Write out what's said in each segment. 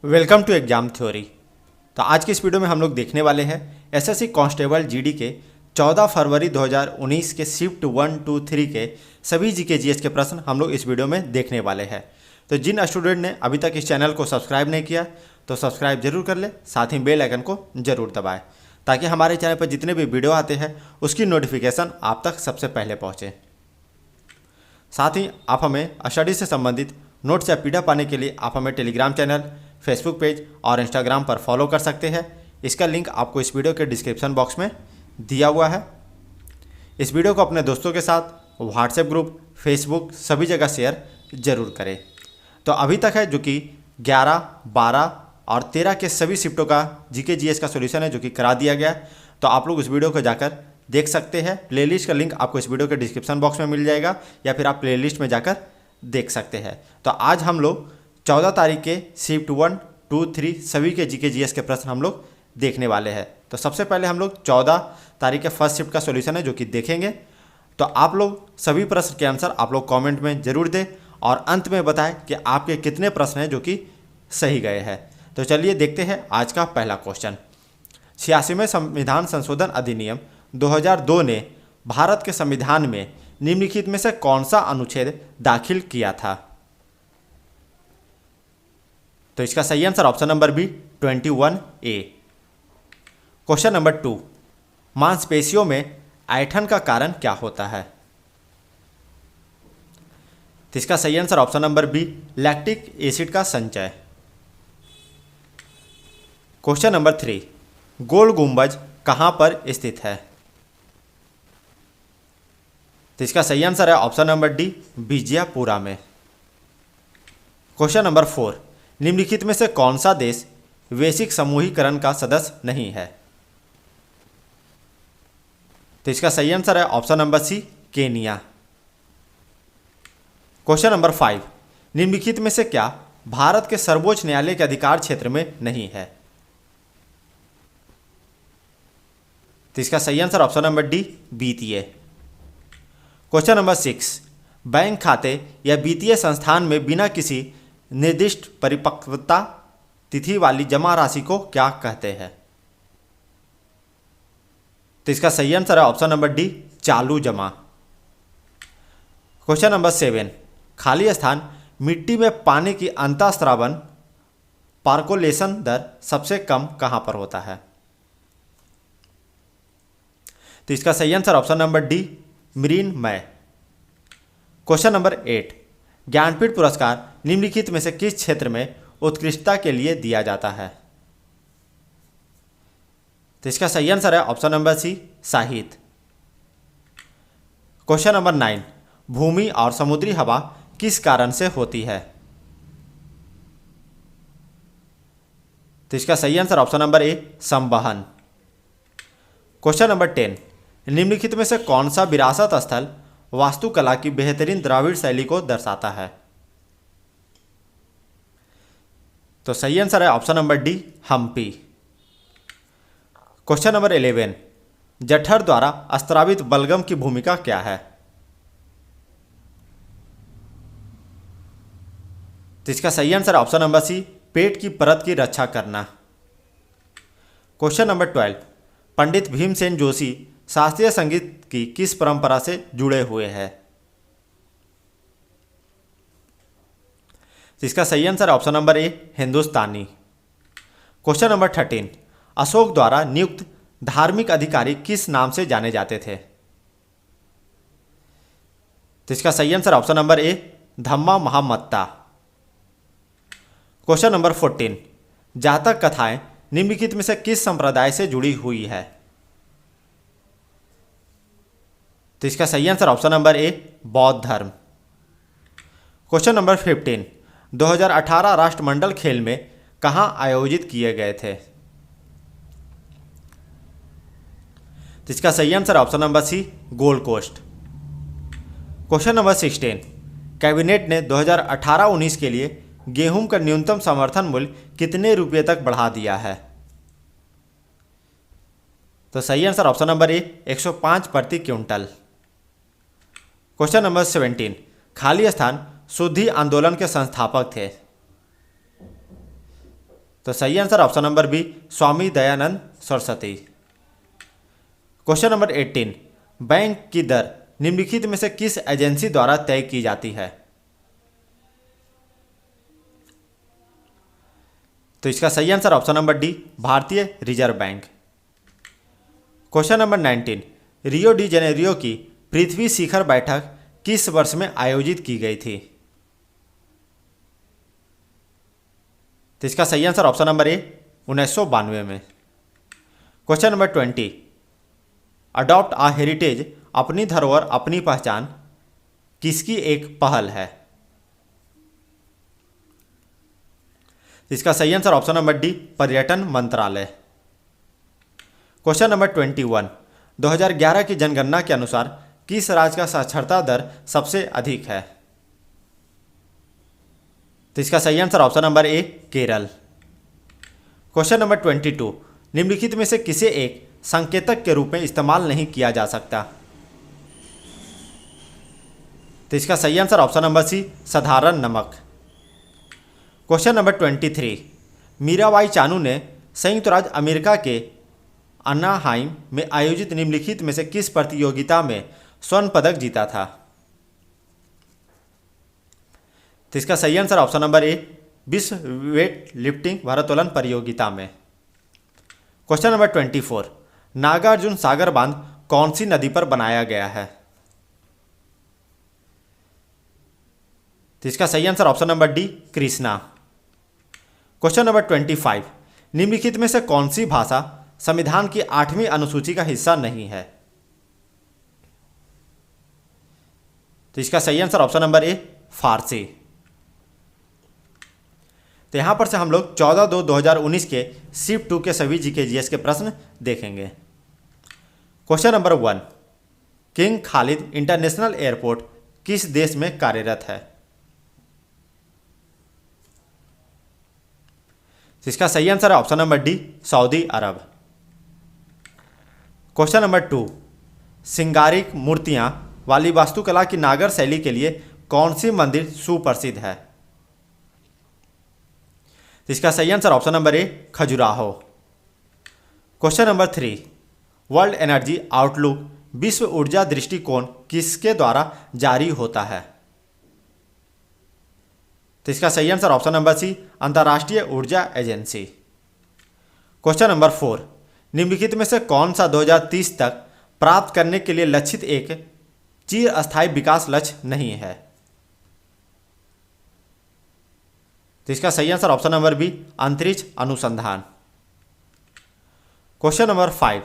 Welcome to exam theory. तो आज की इस वीडियो में हम लोग देखने वाले हैं एसएससी कांस्टेबल जीडी के 14 फरवरी 2019 के शिफ्ट 1, 2, 3 के सभी जीके जीएस के प्रश्न हम लोग इस वीडियो में देखने वाले हैं। तो जिन स्टूडेंट ने अभी तक इस चैनल को सब्सक्राइब नहीं किया तो सब्सक्राइब जरूर कर ले, साथ ही बेल आइकन को जरूर दबाएं ताकि हमारे चैनल पर जितने भी वीडियो आते हैं उसकी नोटिफिकेशन आप तक सबसे पहले पहुँचे। साथ ही आप हमें स्टडी से संबंधित नोट्स या पीडीएफ पाने के लिए आप हमें टेलीग्राम चैनल, फेसबुक पेज और इंस्टाग्राम पर फॉलो कर सकते हैं। इसका लिंक आपको इस वीडियो के डिस्क्रिप्शन बॉक्स में दिया हुआ है। इस वीडियो को अपने दोस्तों के साथ व्हाट्सएप ग्रुप, फेसबुक सभी जगह शेयर जरूर करें। तो अभी तक है जो कि 11, 12 और 13 के सभी शिफ्टों का जीके जीएस का सॉल्यूशन है जो कि करा दिया गया। तो आप लोग उस वीडियो को जाकर देख सकते हैं। प्लेलिस्ट का लिंक आपको इस वीडियो के डिस्क्रिप्शन बॉक्स में मिल जाएगा या फिर आप प्लेलिस्ट में जाकर देख सकते हैं। तो आज हम लोग 14 तारीख के शिफ्ट 1, 2, 3 सभी के जीके जीएस के प्रश्न हम लोग देखने वाले हैं। तो सबसे पहले हम लोग 14 तारीख के फर्स्ट शिफ्ट का सॉल्यूशन है जो कि देखेंगे। तो आप लोग सभी प्रश्न के आंसर आप लोग कमेंट में जरूर दें और अंत में बताएं कि आपके कितने प्रश्न हैं जो कि सही गए हैं। तो चलिए देखते हैं आज का पहला क्वेश्चन। 86वें संविधान संशोधन अधिनियम 2002 ने भारत के संविधान में निम्नलिखित में से कौन सा अनुच्छेद दाखिल किया था? तो इसका सही answer option number B 21A। Question number 2, मांसपेशियों में ऐंठन का कारण क्या होता है? तो इसका सही answer option number B lactic acid का संचय। क्वेश्चन नंबर 3, गोल गुंबज कहां पर स्थित है? तो इसका सही आंसर है ऑप्शन नंबर डी विजयपुरा में। क्वेश्चन नंबर 4, निम्नलिखित में से कौन सा देश वैश्विक समूहीकरण का सदस्य नहीं है? तो इसका सही आंसर है option number C Kenya. Question number 5, निम्नलिखित में से क्या भारत के सर्वोच्च न्यायालय के अधिकार क्षेत्र में नहीं है? तो इसका सही आंसर ऑप्शन नंबर डी वित्तीय। क्वेश्चन नंबर 6, बैंक खाते या वित्तीय संस्थान में बिना किसी निर्दिष्ट परिपक्वता तिथि वाली जमा राशि को क्या कहते हैं? तो इसका सही आंसर है ऑप्शन नंबर डी चालू जमा। क्वेश्चन नंबर 7, खाली स्थान मिट्टी में पानी की अंतःस्रावन पार्कोलेशन दर सबसे कम कहां पर होता है? तो इसका सही answer option number D marine में। क्वेश्चन नंबर 8, ज्ञानपीठ पुरस्कार निम्नलिखित में से किस क्षेत्र में उत्कृष्टता के लिए दिया जाता है? तो इसका सही आंसर है ऑप्शन नंबर सी साहित्य। क्वेश्चन नंबर 9, भूमि और समुद्री हवा किस कारण से होती है? तो इसका सही आंसर ऑप्शन नंबर ए संवहन। क्वेश्चन नंबर 10, निम्नलिखित में से कौन सा विरासत स्थल वास्तुकला की बेहतरीन द्राविड़ शैली को दर्शाता है? तो सही आंसर है option number D Hampi. Question number 11, जठर द्वारा स्त्रावित बलगम की भूमिका क्या है? तो इसका सही आंसर ऑप्शन नंबर सी पेट की परत की रक्षा करना। क्वेश्चन नंबर 12, पंडित भीमसेन जोशी शास्त्रीय संगीत की किस परंपरा से जुड़े हुए हैं? तो इसका सही आंसर ऑप्शन नंबर ए हिंदुस्तानी। क्वेश्चन नंबर 13, अशोक द्वारा नियुक्त धार्मिक अधिकारी किस नाम से जाने जाते थे? तो इसका सही answer option number A Dhamma Mahamatta. Question number 14, Jataka कथाएं निम्नलिखित में से किस संप्रदाय से जुड़ी हुई है? तो इसका सही आंसर ऑप्शन नंबर ए बौद्ध धर्म। क्वेश्चन नंबर 15, 2018 राष्ट्रमंडल खेल में कहां आयोजित किए गए थे? तो इसका सही answer option number C Gold Coast. Question number 16, cabinet ने 2018-19 के लिए गेहूं का न्यूनतम समर्थन मूल्य कितने रुपये तक बढ़ा दिया है? तो सही आंसर ऑप्शन नंबर ए 105 प्रति क्विंटल। क्वेश्चन नंबर 17, खाली स्थान शुद्धि आंदोलन के संस्थापक थे? तो सही answer option number B, Swami Dayanand Saraswati. Question number 18, bank की दर निम्नलिखित में से किस एजेंसी द्वारा तय की जाती है? तो इसका सही आंसर ऑप्शन नंबर डी, भारतीय reserve bank. Question number 19, Rio de Janeiro की पृथ्वी शिखर बैठक किस वर्ष में आयोजित की गई थी? तो इसका सही आंसर ऑप्शन नंबर ए, 1992 में। क्वेश्चन नंबर 20, अडॉप्ट आ हेरिटेज अपनी धरोहर अपनी पहचान किसकी एक पहल है? इसका सही आंसर ऑप्शन नंबर डी, पर्यटन मंत्रालय। क्वेश्चन नंबर 21, 2011 की जनगणना के अनुसार किस राज्य का साक्षरता दर सबसे अधिक है? तो इसका सही आंसर ऑप्शन नंबर ए, केरल। क्वेश्चन नंबर 22, निम्नलिखित में से किसे एक संकेतक के रूप में इस्तेमाल नहीं किया जा सकता? तो इसका सही आंसर ऑप्शन नंबर सी, साधारण नमक। क्वेश्चन नंबर 23, मीराबाई चानू ने संयुक्त राज्य अमेरिका के अनाहाइम में आयोजित निम्नलिखित में से किस प्रतियोगिता में स्वर्ण पदक जीता था? तो इसका सही आंसर ऑप्शन नंबर ए, विश्व वेट लिफ्टिंग भारोत्तोलन प्रतियोगिता में। क्वेश्चन नंबर 24, नागार्जुन सागर बांध कौन सी नदी पर बनाया गया है? तो इसका सही answer option number D, Krishna. Question number 25, निम्नलिखित में से कौन सी भाषा संविधान की 8वीं अनुसूची का हिस्सा नहीं है? तो इसका सही आंसर ऑप्शन नंबर ए, फारसी। तो यहां पर से हम लोग 14/2/2019 के शिफ्ट 2 के सभी जीके जीएस के प्रश्न देखेंगे। Question number 1, king Khalid international airport किस देश में कार्यरत है? इसका सही आंसर है ऑप्शन नंबर डी, सऊदी अरब। क्वेश्चन नंबर 2, सिंगारिक मूर्तियां वाली वास्तुकला की नागर शैली के लिए कौन सी मंदिर सुप्रसिद्ध है? इसका सही आंसर ऑप्शन नंबर ए, Khajuraho. Question number 3, world energy outlook विश्व ऊर्जा दृष्टिकोण किसके द्वारा जारी होता है? तो इसका सही आंसर ऑप्शन नंबर सी, अंतर्राष्ट्रीय ऊर्जा एजेंसी। क्वेश्चन नंबर 4, निम्नलिखित में से कौन सा 2030 तक प्राप्त करने के लिए लक्षित एक चिरस्थायी विकास लक्ष्य नहीं है? तो इसका सही आंसर ऑप्शन नंबर बी, अंतरिक्ष अनुसंधान। क्वेश्चन नंबर 5,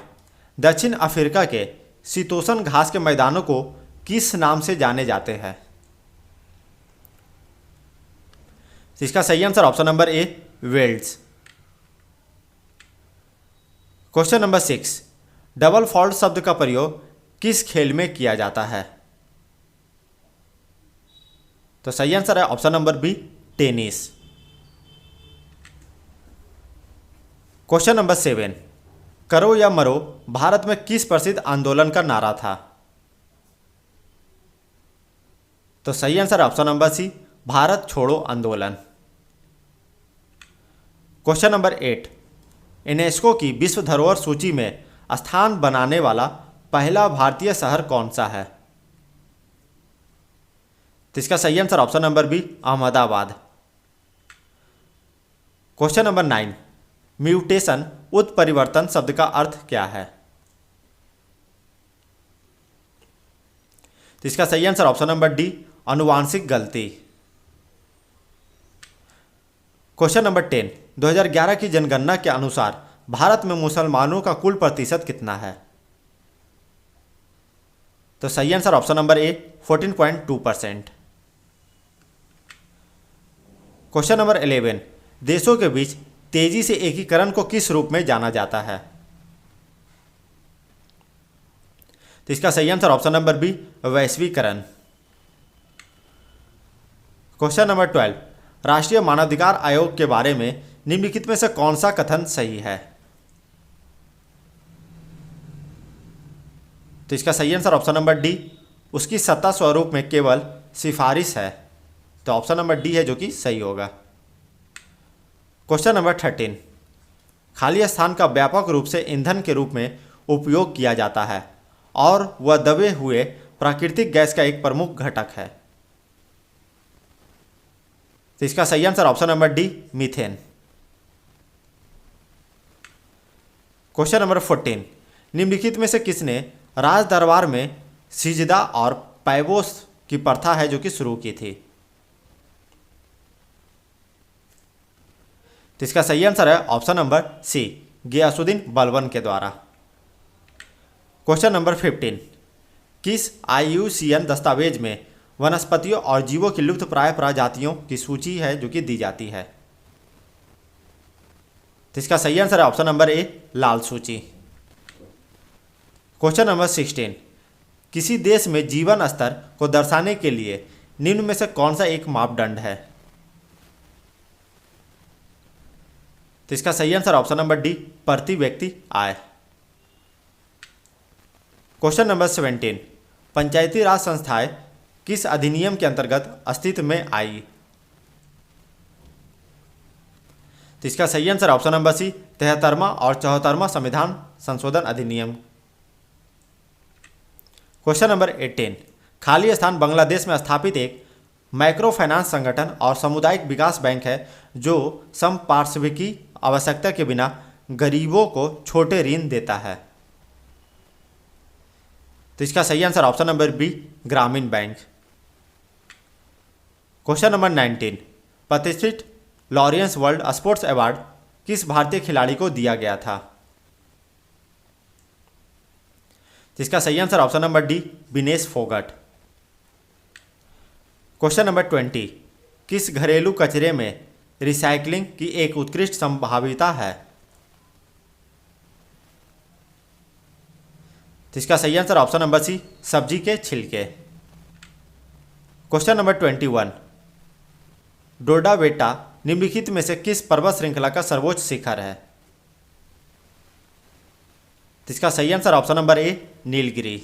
दक्षिण अफ्रीका के शीतोष्ण घास के मैदानों को किस नाम से जाने जाते हैं? तो इसका सही आंसर ऑप्शन नंबर ए, welds. Question number 6, double fault शब्द का प्रयोग किस खेल में किया जाता है? तो सही आंसर है option number B, tennis. Question number 7, करो या मरो भारत में किस प्रसिद्ध आंदोलन का नारा था? तो सही answer option number C, Bharat छोड़ो आंदोलन। क्वेश्चन नंबर 8, यूनेस्को की विश्व धरोहर सूची में स्थान बनाने वाला पहला भारतीय शहर कौन सा है? तो इसका सही answer option number B, Ahmedabad. Question number 9, mutation उत्परिवर्तन शब्द का अर्थ क्या है? तो इसका सही आंसर ऑप्शन नंबर डी, आनुवांशिक गलती। क्वेश्चन नंबर 10, 2011 की जनगणना के अनुसार भारत में मुसलमानों का कुल प्रतिशत कितना है? तो सही आंसर ऑप्शन नंबर ए, 14.2%। क्वेश्चन नंबर 11, देशों के बीच तेजी से एकीकरण को किस रूप में जाना जाता है? तो इसका सही आंसर ऑप्शन नंबर बी, वैश्वीकरण। क्वेश्चन नंबर 12, राष्ट्रीय मानवाधिकार आयोग के बारे में निम्नलिखित में से कौन सा कथन सही है? तो इसका सही आंसर ऑप्शन नंबर डी, उसकी सत्ता स्वरूप में केवल सिफारिश है। तो ऑप्शन नंबर डी है जो कि सही होगा। क्वेश्चन नंबर 13, खाली स्थान का व्यापक रूप से ईंधन के रूप में उपयोग किया जाता है और वह दबे हुए प्राकृतिक गैस का एक प्रमुख घटक है। तो इसका सही answer option number D, methane. Question number 14, निम्नलिखित में से किसने राज दरबार में सिजदा और पैबोस की प्रथा है जो कि शुरू की थी? तो इसका सही आंसर है option number C, Ghiyasuddin Balban के द्वारा। क्वेश्चन नंबर 15, किस IUCN दस्तावेज में वनस्पतियों और जीवों की लुप्तप्राय प्रजातियों की सूची है जो कि दी जाती है? तो इसका सही आंसर है ऑप्शन नंबर ए, लाल सूची। क्वेश्चन नंबर 16, किसी देश में जीवन स्तर को दर्शाने के लिए निम्न में से कौन सा एक मापदंड है? तो इसका सही आंसर ऑप्शन नंबर डी, प्रति व्यक्ति आय। क्वेश्चन नंबर 17, पंचायती राज संस्थाएं किस अधिनियम के अंतर्गत अस्तित्व में आई? तो इसका सही आंसर ऑप्शन नंबर सी, 73वां और 74वां संविधान संशोधन अधिनियम। क्वेश्चन नंबर 18, खाली स्थान बांग्लादेश में स्थापित एक माइक्रो फाइनेंस संगठन और सामुदायिक विकास बैंक है जो संपार्श्विकी आवश्यकता के बिना गरीबों को छोटे ऋण देता है। तो इसका सही आंसर ऑप्शन नंबर बी, ग्रामीण बैंक। क्वेश्चन नंबर 19, प्रतिष्ठित लॉरेंस वर्ल्ड स्पोर्ट्स अवार्ड किस भारतीय खिलाड़ी को दिया गया था? तो इसका सही answer option number D, Vinesh Phogat. Question number 20, किस घरेलू कचरे में रिसाइकलिंग की एक उत्कृष्ट संभाव्यता है? तो इसका सही आंसर ऑप्शन नंबर सी, सब्जी के छिलके। क्वेश्चन नंबर 21, डोडा बेटा निम्नलिखित में से किस पर्वत श्रृंखला का सर्वोच्च शिखर है? तो इसका सही आंसर ऑप्शन नंबर ए, नीलगिरी।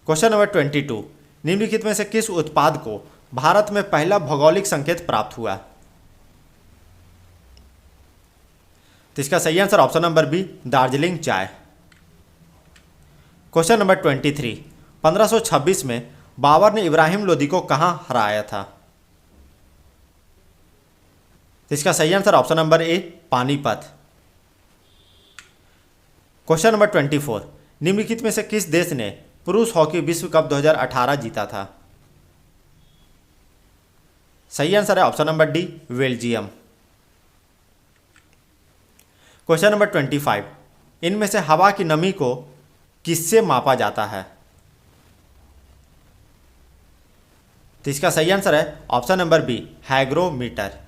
क्वेश्चन नंबर 22, निम्नलिखित में से किस उत्पाद को भारत में पहला भौगोलिक संकेत प्राप्त हुआ? तो इसका सही answer option number B, Darjeeling चाय। क्वेश्चन नंबर 23, 1526 में बाबर ने इब्राहिम लोदी को कहां हराया था? तो इसका सही आंसर ऑप्शन नंबर ए, पानीपत। क्वेश्चन नंबर 24, निम्नलिखित में से किस देश ने पुरुष हॉकी विश्व कप 2018 जीता था? सही आंसर है option number D, Belgium. Question number 25, इनमें से हवा की नमी को किससे मापा जाता है? तो इसका सही आंसर है ऑप्शन नंबर बी, हाइग्रोमीटर।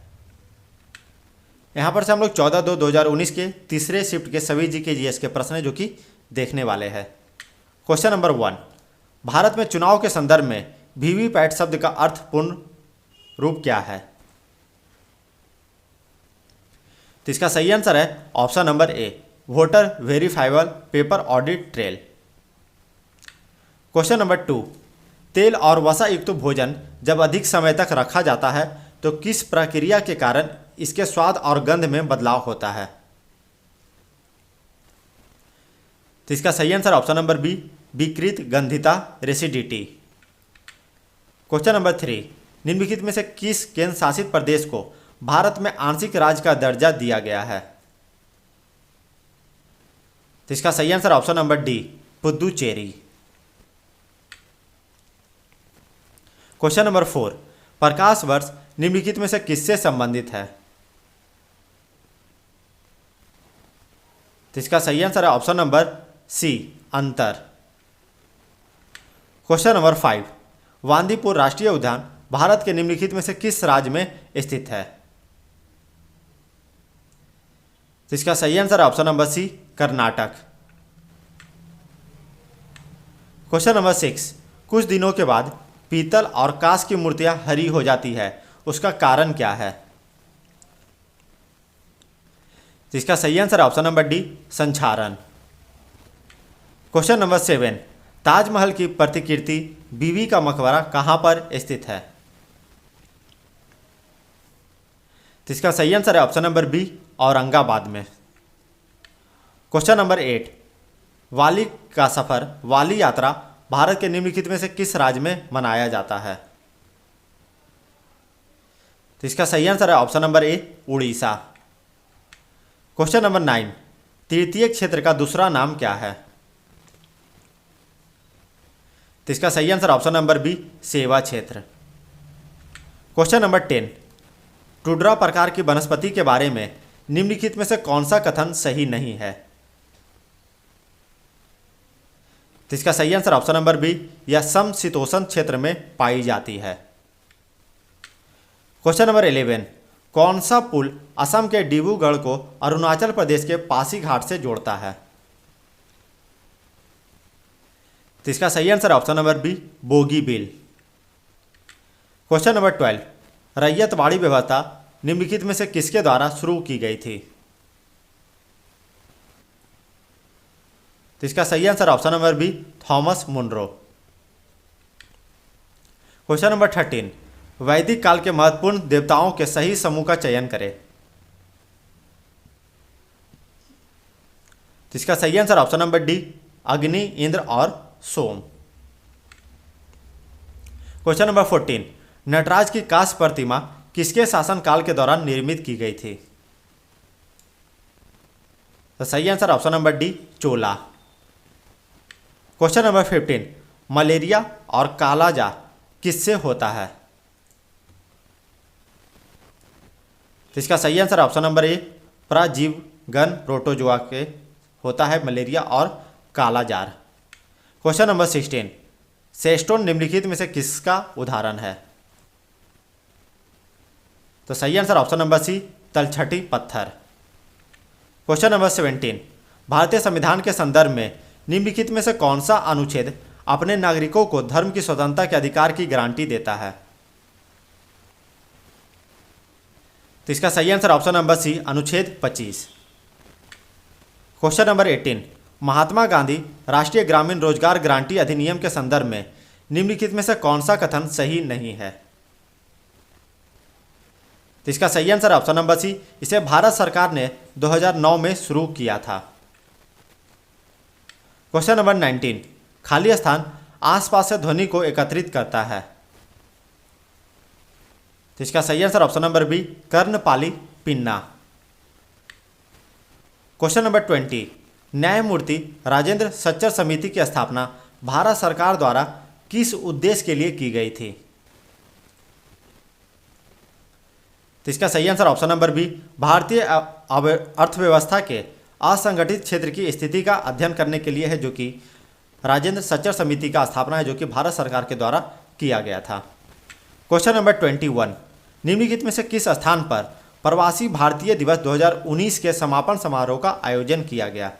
यहाँ पर से हम लोग 14/2/2019 के तीसरे शिफ्ट के सभी जीके जीएस के प्रश्न जो कि देखने वाले हैं। क्वेश्चन नंबर 1, भारत में चुनाव के संदर्भ में वीवीपैट शब्द का अर्थपूर्ण रूप क्या है? तो इसका सही आंसर है ऑप्शन नंबर ए, voter verifiable paper audit trail. Question number 2, तेल और वसा युक्त भोजन जब अधिक समय तक रखा जाता है तो किस प्रक्रिया के कारण इसके स्वाद और गंध में बदलाव होता है? तो इसका सही आंसर ऑप्शन नंबर बी, विकृत गंधिता रेसिडिटी। क्वेश्चन नंबर 3, निम्नलिखित में से किस केंद्र शासित प्रदेश को भारत में आंशिक राज्य का दर्जा दिया गया है? तो इसका सही answer option number D, Puducherry. Question number 4, प्रकाश वर्ष निम्नलिखित में से किससे संबंधित है? तो इसका सही आंसर है ऑप्शन नंबर सी, अंतर। क्वेश्चन नंबर 5, वांदीपुर राष्ट्रीय उद्यान भारत के निम्नलिखित में से किस राज्य में स्थित है? तो इसका सही आंसर है option number C, Karnataka. Question number 6, कुछ दिनों के बाद पीतल और कांस की मूर्तियां हरी हो जाती है, उसका कारण क्या है? तो इसका सही आंसर है ऑप्शन नंबर डी, संक्षारण। क्वेश्चन नंबर 7, ताजमहल की प्रतिकृति बीबी का मकबरा कहां पर स्थित है? तो इसका सही आंसर है ऑप्शन नंबर बी, औरंगाबाद में। क्वेश्चन नंबर 8, वाली का सफर, वाली यात्रा भारत के निम्नलिखित में से किस राज्य में मनाया जाता है? तो इसका सही आंसर है ऑप्शन नंबर ए, उड़ीसा। क्वेश्चन नंबर 9, तृतीय क्षेत्र का दूसरा नाम क्या है? तो इसका सही आंसर ऑप्शन नंबर बी, सेवा क्षेत्र। क्वेश्चन नंबर 10, टुड्रा प्रकार की वनस्पति के बारे में निम्नलिखित में से कौन सा कथन सही नहीं है? तो इसका सही आंसर ऑप्शन नंबर बी, यह समशीतोष्ण क्षेत्र में पाई जाती है। क्वेश्चन नंबर 11, कौन सा पुल असम के डिब्रूगढ़ को अरुणाचल प्रदेश के पासीघाट से जोड़ता है? तो इसका सही answer option number B, Bogibeel. Question number 12, ryotwari व्यवस्था निम्नलिखित में से किसके द्वारा शुरू की गई थी? तो इसका सही answer option number B, Thomas Munro. Question number 13, वैदिक काल के महत्वपूर्ण देवताओं के सही समूह का चयन करें। तो इसका सही आंसर ऑप्शन नंबर डी, अग्नि, इंद्र और सोम। क्वेश्चन नंबर 14, नटराज की कांस्य प्रतिमा किसके शासन काल के दौरान निर्मित की गई थी? तो सही answer option number D, Chola. Question number 15, malaria और कालाजार किससे होता है? तो इसका सही आंसर ऑप्शन नंबर ए, परजीवगण प्रोटोजोआ के होता है मलेरिया और कालाजार। क्वेश्चन नंबर 16, सेस्टोन निम्नलिखित में से किसका उदाहरण है? तो सही आंसर ऑप्शन नंबर सी, तलछटी पत्थर। क्वेश्चन नंबर 17, भारतीय संविधान के संदर्भ में निम्नलिखित में से कौन सा अनुच्छेद अपने नागरिकों को धर्म की स्वतंत्रता के अधिकार की गारंटी देता है? तो इसका सही आंसर ऑप्शन नंबर सी, अनुच्छेद 25। क्वेश्चन नंबर 18, महात्मा गांधी राष्ट्रीय ग्रामीण रोजगार गारंटी अधिनियम के संदर्भ में निम्नलिखित में से कौन सा कथन सही नहीं है? तो इसका सही आंसर ऑप्शन नंबर सी, इसे भारत सरकार ने 2009 में शुरू किया था। क्वेश्चन नंबर 19, खाली स्थान आसपास से ध्वनि को एकत्रित करता है। तो इसका सही आंसर ऑप्शन नंबर बी, कर्णपाली पिन्ना। क्वेश्चन नंबर 20, न्यायमूर्ति राजेंद्र सच्चर समिति की स्थापना भारत सरकार द्वारा किस उद्देश्य के लिए की गई थी? तो इसका सही आंसर ऑप्शन नंबर बी, भारतीय अर्थव्यवस्था के असंगठित क्षेत्र की स्थिति का अध्ययन करने के लिए है, जो कि राजेंद्र सच्चर समिति का स्थापना है, जो कि भारत सरकार के द्वारा किया गया था। क्वेश्चन नंबर 21, निम्नलिखित में से किस स्थान पर प्रवासी भारतीय दिवस 2019 के समापन समारोह का आयोजन किया गया?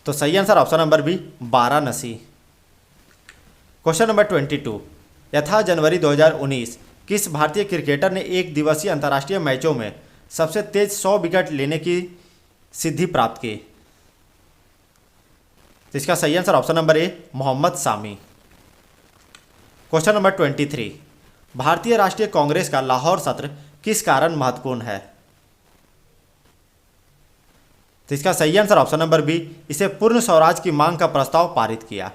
तो सही answer option number B, Varanasi. Question number 22, यथा जनवरी 2019 किस भारतीय क्रिकेटर ने एक दिवसीय अंतर्राष्ट्रीय मैचों में सबसे तेज 100 विकेट लेने की सिद्धि प्राप्त की? तो इसका सही answer option number A, Mohammed Sami. Question number 23, भारतीय राष्ट्रीय कांग्रेस का लाहौर सत्र किस कारण महत्वपूर्ण है? तो इसका सही आंसर ऑप्शन नंबर बी, इसे पूर्ण स्वराज की मांग का प्रस्ताव पारित किया।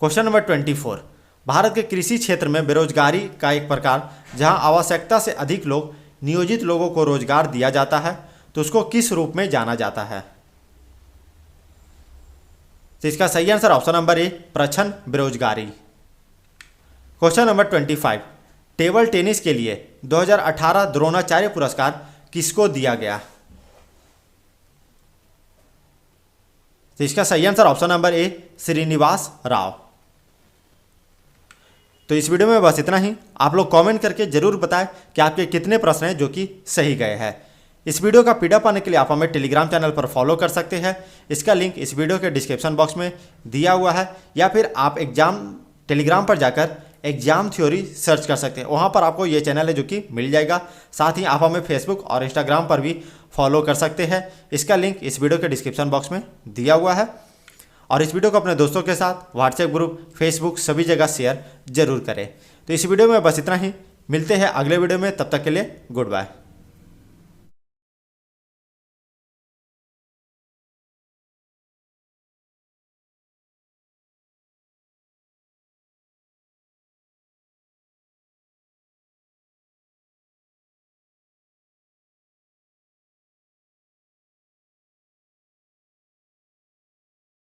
क्वेश्चन नंबर 24, भारत के कृषि क्षेत्र में बेरोजगारी का एक प्रकार जहां आवश्यकता से अधिक लोग नियोजित लोगों को रोजगार दिया जाता है, तो उसको किस रूप में जाना जाता है? तो इसका सही आंसर ऑप्शन नंबर ए, प्रच्छन्न बेरोजगारी। क्वेश्चन नंबर 25, टेबल टेनिस के लिए 2018 द्रोणाचार्य पुरस्कार किसको दिया गया? तो इसका सही answer option number A, Srinivas Rao. तो इस वीडियो में बस इतना ही। आप लोग कमेंट करके जरूर बताएं कि आपके कितने प्रश्न हैं जो कि सही गए हैं। इस वीडियो का पीडीएफ पाने के लिए आप हमें टेलीग्राम चैनल पर फॉलो कर सकते हैं। इसका लिंक इस वीडियो के डिस्क्रिप्शन बॉक्स में दिया हुआ है, या फिर आप टेलीग्राम पर जाकर एग्जाम थ्योरी सर्च कर सकते हैं। वहाँ पर आपको ये चैनल है जो कि मिल जाएगा। साथ ही आप हमें फेसबुक और इंस्टाग्राम पर भी फॉलो कर सकते हैं। इसका लिंक इस वीडियो के डिस्क्रिप्शन बॉक्स में दिया हुआ है। और इस वीडियो को अपने दोस्तों के साथ व्हाट्सएप ग्रुप, फेसबुक सभी जगह शेयर जरूर करें। तो इस वीडियो में बस इतना ही, मिलते हैं अगले वीडियो में, तब तक के लिए गुड बाय।